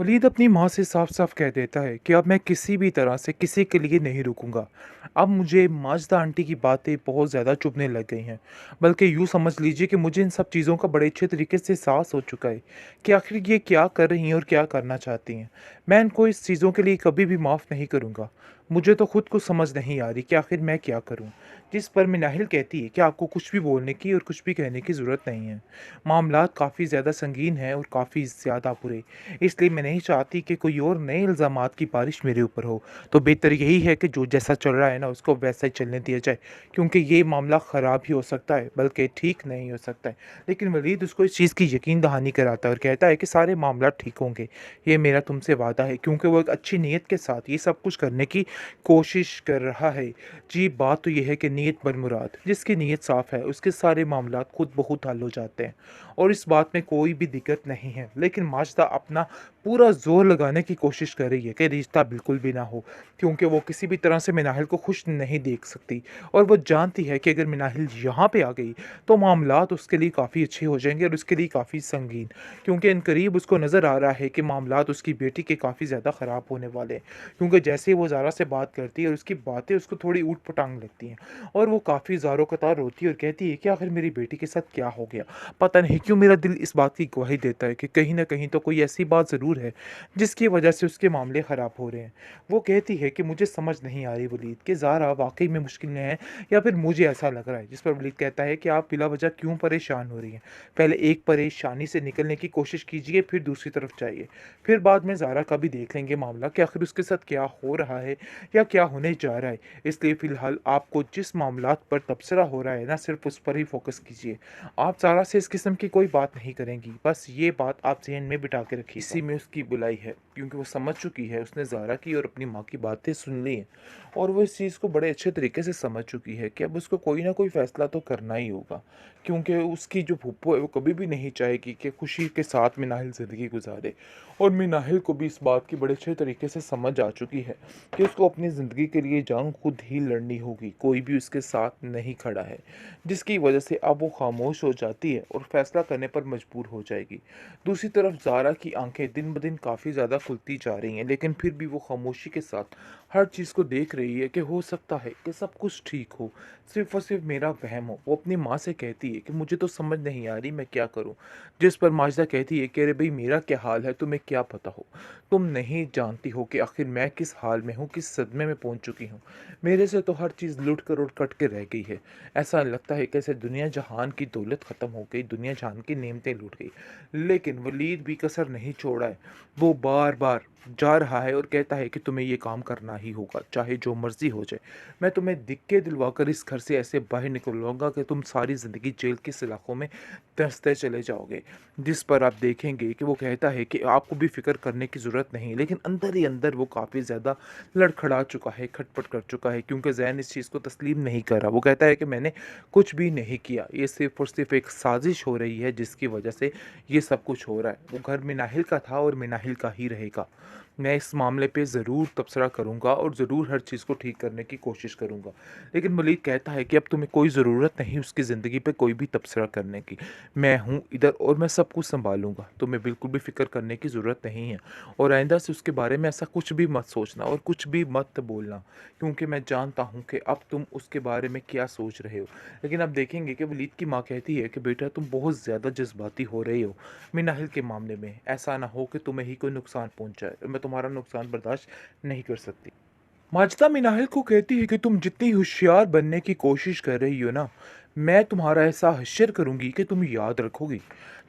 वलीद अपनी माँ से साफ-साफ कह देता है कि अब मैं किसी भी तरह से किसी के लिए नहीं रुकूँगा। अब मुझे माजिदा आंटी की बातें बहुत ज़्यादा चुभने लग गई हैं। बल्कि यूँ समझ लीजिए कि मुझे इन सब चीज़ों का बड़े अच्छे तरीके से एहसास हो चुका है कि आखिर ये क्या कर रही हैं और क्या करना चाहती हैं। मैं इनको इस चीज़ों के लिए कभी भी माफ़ नहीं करूँगा। मुझे तो खुद को समझ नहीं आ रही कि आखिर मैं क्या करूँ? जिस पर मिनाहिल कहती है कि आपको कुछ भी बोलने की और कुछ भी कहने की ज़रूरत नहीं है। मामलात काफ़ी ज़्यादा संगीन हैं और काफ़ी ज़्यादा बुरे। इसलिए मैं नहीं चाहती कि कोई और नए इल्ज़ामात की बारिश मेरे ऊपर हो। तो बेहतर यही है कि जो जैसा चल रहा है ना उसको वैसा ही चलने दिया जाए, क्योंकि ये मामला ख़राब ही हो सकता है बल्कि ठीक नहीं हो सकता है। लेकिन वलीद उसको इस चीज़ की यकीन दहानी कराता है और कहता है कि सारे मामला ठीक होंगे। ये मेरा तुमसे वादा है, क्योंकि वो एक अच्छी नीयत के साथ ये सब कुछ करने की कोशिश कर रहा है। जी, बात तो ये है कि नीयत बरमुराद, जिसकी नीयत साफ़ है उसके सारे मामलात खुद ब खुद हल हो जाते हैं और इस बात में कोई भी दिक्कत नहीं है। लेकिन माजदा अपना पूरा ज़ोर लगाने की कोशिश कर रही है कि रिश्ता बिल्कुल भी ना हो, क्योंकि वो किसी भी तरह से मिनाहिल को खुश नहीं देख सकती और वो जानती है कि अगर मिनाहिल यहाँ पे आ गई तो मामलात उसके लिए काफ़ी अच्छे हो जाएंगे और उसके लिए काफ़ी संगीन, क्योंकि इनकरीब उसको नज़र आ रहा है कि मामलात उसकी बेटी के काफ़ी ज़्यादा ख़राब होने वाले हैं। क्योंकि जैसे ही वो ज़ारा से बात करती है और उसकी बातें उसको थोड़ी ऊट पटांग लगती हैं और वो काफ़ी ज़ारो कतार रोती है और कहती है कि आखिर मेरी बेटी के साथ क्या हो गया। पता नहीं क्यों मेरा दिल इस बात की गवाही देता है कि कहीं न कहीं तो कोई ऐसी बात ज़रूर है, जिसकी वजह से उसके मामले ख़राब हो रहे हैं। वो कहती है कि मुझे समझ नहीं आ रही वलीद कि ज़ारा वाक़ई में मुश्किल में है या फिर मुझे ऐसा लग रहा है। जिस पर वलीद कहता है कि आप बिला वजह क्यों परेशान हो रही हैं? पहले एक परेशानी से निकलने की कोशिश कीजिए, फिर दूसरी तरफ जाइए। फिर बाद में ज़ारा का भी देख लेंगे मामला कि आखिर उसके साथ क्या हो रहा है या क्या होने जा रहा है। इसलिए फ़िलहाल आपको जिस मामलात पर तबसरा हो रहा है ना, सिर्फ़ उस पर ही फ़ोकस कीजिए। आप ज़ारा से इस किस्म की कोई बात नहीं करेंगी, बस ये बात आप ज़हन में बिठा के रखिएगा। इसी में उसकी बुलाई है, क्योंकि वो समझ चुकी है, उसने ज़ारा की और अपनी माँ की बातें सुन ली हैं और वो इस चीज़ को बड़े अच्छे तरीके से समझ चुकी है कि अब उसको कोई ना कोई फ़ैसला तो करना ही होगा, क्योंकि उसकी जो फूफो है वो कभी भी नहीं चाहेगी कि खुशी के साथ मिनाहिल ज़िंदगी गुजारे और मिनाहिल को भी इस बात की बड़े अच्छे तरीके से समझ आ चुकी है कि उसको अपनी ज़िंदगी के लिए जंग खुद ही लड़नी होगी, कोई भी उसके साथ नहीं खड़ा है। जिसकी वजह से अब वो खामोश हो जाती है और फैसला करने पर मजबूर हो जाएगी। दूसरी तरफ ज़ारा की आंखें दिन ब दिन काफ़ी ज़्यादा खुलती जा रही हैं, लेकिन फिर भी वो खामोशी के साथ हर चीज़ को देख रही है कि हो सकता है कि सब कुछ ठीक हो, सिर्फ़ और सिर्फ़ मेरा वहम हो। वो अपनी माँ से कहती है कि मुझे तो समझ नहीं आ रही मैं क्या करूँ? जिस पर माजिदा कहती है कि अरे भई मेरा क्या हाल है तुम्हें क्या पता हो? तुम नहीं जानती हो कि आखिर मैं किस हाल में हूँ, किस सदमे में पहुँच चुकी हूँ। मेरे से तो हर चीज़ लुट कर और कट के रह गई है। ऐसा लगता है कैसे दुनिया जहान की दौलत ख़त्म हो गई, दुनिया जहान की नेमतें लूट गई। लेकिन वलीद भी कसर नहीं छोड़ा है। वो बार-बार जा रहा है और कहता है कि तुम्हें ये काम करना ही होगा, चाहे जो मर्ज़ी हो जाए। मैं तुम्हें धिक्के दिलवाकर इस घर से ऐसे बाहर निकलवाऊँगा कि तुम सारी ज़िंदगी जेल की सलाखों में धँसते चले जाओगे। जिस पर आप देखेंगे कि वो कहता है कि आपको भी फ़िक्र करने की ज़रूरत नहीं, लेकिन अंदर ही अंदर वो काफ़ी ज़्यादा लड़खड़ा चुका है, खटपट कर चुका है, क्योंकि ज़हन इस चीज़ को तस्लीम नहीं कर रहा। वो कहता है कि मैंने कुछ भी नहीं किया, ये सिर्फ़ और सिर्फ़ एक साज़िश हो रही है जिसकी वजह से ये सब कुछ हो रहा है। वो घर मिनाहिल का था और मिनाहिल का ही रहेगा। मैं इस मामले पे ज़रूर तबसरा करूँगा और ज़रूर हर चीज़ को ठीक करने की कोशिश करूँगा। लेकिन मलिक कहता है कि अब तुम्हें कोई ज़रूरत नहीं उसकी ज़िंदगी पे कोई भी तबसरा करने की। मैं हूँ इधर और मैं सब कुछ सँभालूँगा। तुम्हें बिल्कुल भी फ़िक्र करने की ज़रूरत नहीं है और आइंदा से उसके बारे में ऐसा कुछ भी मत सोचना और कुछ भी मत बोलना, क्योंकि मैं जानता हूँ कि अब तुम उसके बारे में क्या सोच रहे हो। लेकिन अब देखेंगे कि वलीद की माँ कहती है कि बेटा तुम बहुत ज़्यादा जज़्बाती हो रहे हो मिनाहिल के मामले में। ऐसा ना हो कि तुम्हें ही कोई नुकसान पहुँचाए और मैं तुम्हारा नुकसान बर्दाश्त नहीं कर सकती। माजिदा मिनाहिल को कहती है कि तुम जितनी होशियार बनने की कोशिश कर रही हो ना, मैं तुम्हारा ऐसा हश्र करूँगी कि तुम याद रखोगी।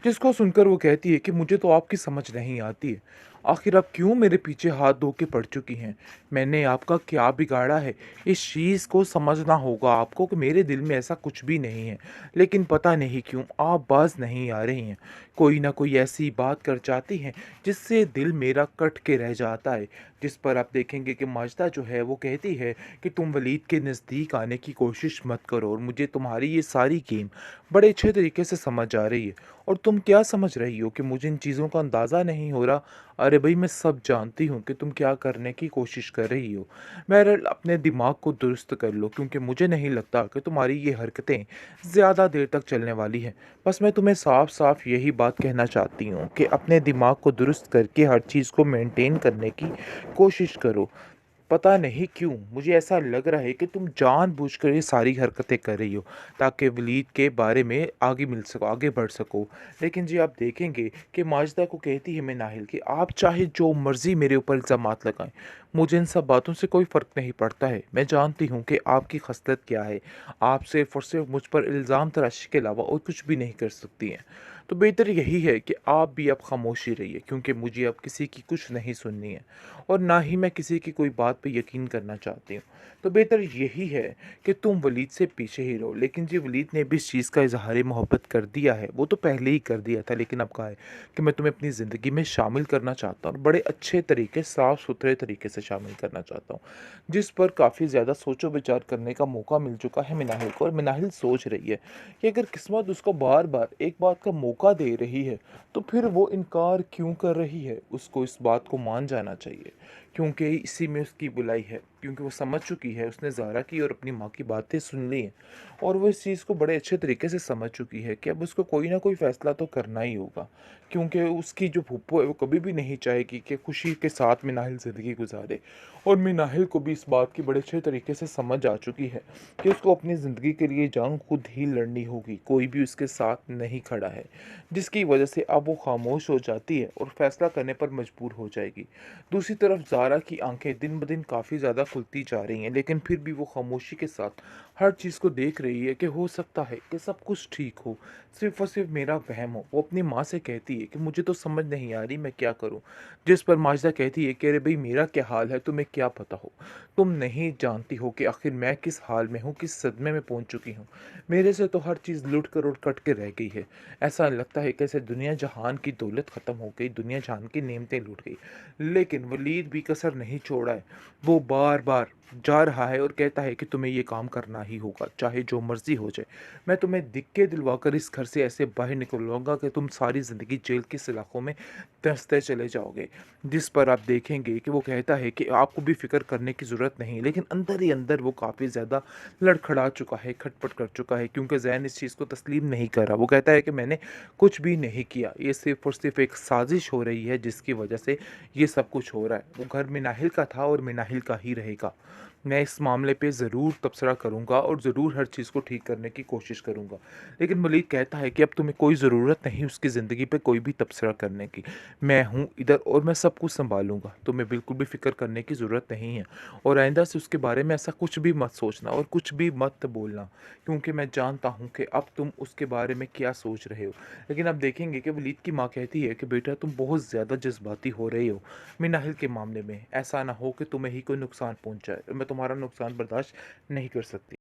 जिसको सुनकर वो कहती है कि मुझे तो आपकी समझ नहीं आती है। आखिर आप क्यों मेरे पीछे हाथ धो के पड़ चुकी हैं? मैंने आपका क्या बिगाड़ा है? इस चीज़ को समझना होगा आपको कि मेरे दिल में ऐसा कुछ भी नहीं है। लेकिन पता नहीं क्यों आप बाज़ नहीं आ रही हैं। कोई ना कोई ऐसी बात कर जाती हैं जिससे दिल मेरा कट के रह जाता है। जिस पर आप देखेंगे कि माजिदा जो है वो कहती है कि तुम वलीद के नज़दीक आने की कोशिश मत करो और मुझे तुम्हारी ये सारी गेम बड़े अच्छे तरीके से समझ आ रही है और तुम क्या समझ रही हो कि मुझे इन चीज़ों का अंदाज़ा नहीं हो रहा? अरे भई, मैं सब जानती हूँ कि तुम क्या करने की कोशिश कर रही हो। बहरहाल अपने दिमाग को दुरुस्त कर लो, क्योंकि मुझे नहीं लगता कि तुम्हारी ये हरकतें ज़्यादा देर तक चलने वाली हैं। बस मैं तुम्हें साफ-साफ यही बात कहना चाहती हूँ कि अपने दिमाग को दुरुस्त करके हर चीज़ को मेंटेन करने की कोशिश करो। पता नहीं क्यों मुझे ऐसा लग रहा है कि तुम जानबूझकर ये सारी हरकतें कर रही हो, ताकि वलीद के बारे में आगे बढ़ सको। लेकिन जी आप देखेंगे कि माजिदा को कहती है नाहिल कि आप चाहे जो मर्ज़ी मेरे ऊपर इल्ज़ामात लगाएँ, मुझे इन सब बातों से कोई फ़र्क नहीं पड़ता है। मैं जानती हूँ कि आपकी ख़सलत क्या है। आप सिर्फ़ और सिर्फ़ मुझ पर इल्ज़ाम तराशी के अलावा और कुछ भी नहीं कर सकती हैं। तो बेहतर यही है कि आप भी अब ख़ामोशी रहिए, क्योंकि मुझे अब किसी की कुछ नहीं सुननी है और ना ही मैं किसी की कोई बात पे यकीन करना चाहती हूँ। तो बेहतर यही है कि तुम वलीद से पीछे ही रहो। लेकिन जी वलीद ने भी इस चीज़ का इज़हार मोहब्बत कर दिया है, वो तो पहले ही कर दिया था, लेकिन अब कहा है कि मैं तुम्हें अपनी ज़िंदगी में शामिल करना चाहता हूँ और बड़े अच्छे तरीके, साफ़-सुथरे तरीके से शामिल करना चाहता हूँ। जिस पर काफ़ी ज़्यादा सोचो-विचार करने का मौका मिल चुका है मिनाहिल को, और मिनाहिल सोच रही है कि अगर किस्मत उसको बार-बार एक बात का मौका दे रही है, तो फिर वो इनकार क्यों कर रही है? उसको इस बात को मान जाना चाहिए, क्योंकि इसी में उसकी बुराई है। क्योंकि वो समझ चुकी है, उसने ज़ारा की और अपनी माँ की बातें सुन ली हैं और वो इस चीज़ को बड़े अच्छे तरीके से समझ चुकी है कि अब उसको कोई ना कोई फ़ैसला तो करना ही होगा। क्योंकि उसकी जो फूफो है, वो कभी भी नहीं चाहेगी कि खुशी के साथ मिनाहिल ज़िंदगी गुज़ारे, और मिनाहिल को भी इस बात की बड़े अच्छे तरीके से समझ आ चुकी है कि उसको अपनी ज़िंदगी के लिए जंग खुद ही लड़नी होगी, कोई भी उसके साथ नहीं खड़ा है। जिसकी वजह से अब वो खामोश हो जाती है और फ़ैसला करने पर मजबूर हो जाएगी। दूसरी तरफ ज़ारा की आंखें दिन ब दिन काफ़ी ज़्यादा खुलती जा रही हैं, लेकिन फिर भी वो खामोशी के साथ हर चीज़ को देख रही है कि हो सकता है कि सब कुछ ठीक हो, सिर्फ़ और सिर्फ़ मेरा वहम हो। वो अपनी माँ से कहती है कि मुझे तो समझ नहीं आ रही मैं क्या करूँ? जिस पर माजिदा कहती है कि अरे भई, मेरा क्या हाल है तुम्हें क्या पता हो? तुम नहीं जानती हो कि आखिर मैं किस हाल में हूँ, किस सदमे में पहुँच चुकी हूँ। मेरे से तो हर चीज़ लुट कर और कट के रह गई है। ऐसा लगता है कि जैसे दुनिया जहान की दौलत ख़त्म हो गई, दुनिया जहान की नेमतें लूट गई। लेकिन वलीद भी कसर नहीं छोड़ा है। वो बार-बार जा रहा है और कहता है कि तुम्हें ये काम करना ही होगा, चाहे जो मर्ज़ी हो जाए। मैं तुम्हें धिक्के दिलवाकर इस घर से ऐसे बाहर निकलवाऊँगा कि तुम सारी ज़िंदगी जेल की सलाखों में धँसते चले जाओगे। जिस पर आप देखेंगे कि वो कहता है कि आपको भी फ़िक्र करने की ज़रूरत नहीं, लेकिन अंदर ही अंदर वो काफ़ी ज़्यादा लड़खड़ा चुका है, खटपट कर चुका है, क्योंकि ज़हन इस चीज़ को तस्लीम नहीं कर रहा। वो कहता है कि मैंने कुछ भी नहीं किया, ये सिर्फ़ और सिर्फ़ एक साज़िश हो रही है जिसकी वजह से ये सब कुछ हो रहा है। वो घर मिनाहिल का था और मिनाहिल का ही रहेगा। मैं इस मामले पे ज़रूर तबसरा करूँगा और ज़रूर हर चीज़ को ठीक करने की कोशिश करूँगा। लेकिन मलिक कहता है कि अब तुम्हें कोई ज़रूरत नहीं उसकी ज़िंदगी पे कोई भी तबसरा करने की। मैं हूँ इधर और मैं सब कुछ सँभालूँगा। तुम्हें बिल्कुल भी फ़िक्र करने की ज़रूरत नहीं है, और आइंदा से उसके बारे में ऐसा कुछ भी मत सोचना और कुछ भी मत बोलना, क्योंकि मैं जानता हूँ कि अब तुम उसके बारे में क्या सोच रहे हो। लेकिन अब देखेंगे कि वलीद की माँ कहती है कि बेटा, तुम बहुत ज़्यादा जज़्बाती हो रहे हो मिनाहिल के मामले में। ऐसा ना हो कि तुम्हें ही कोई नुकसान पहुँच जाए। मैं तुम्हारा नुकसान बर्दाश्त नहीं कर सकती।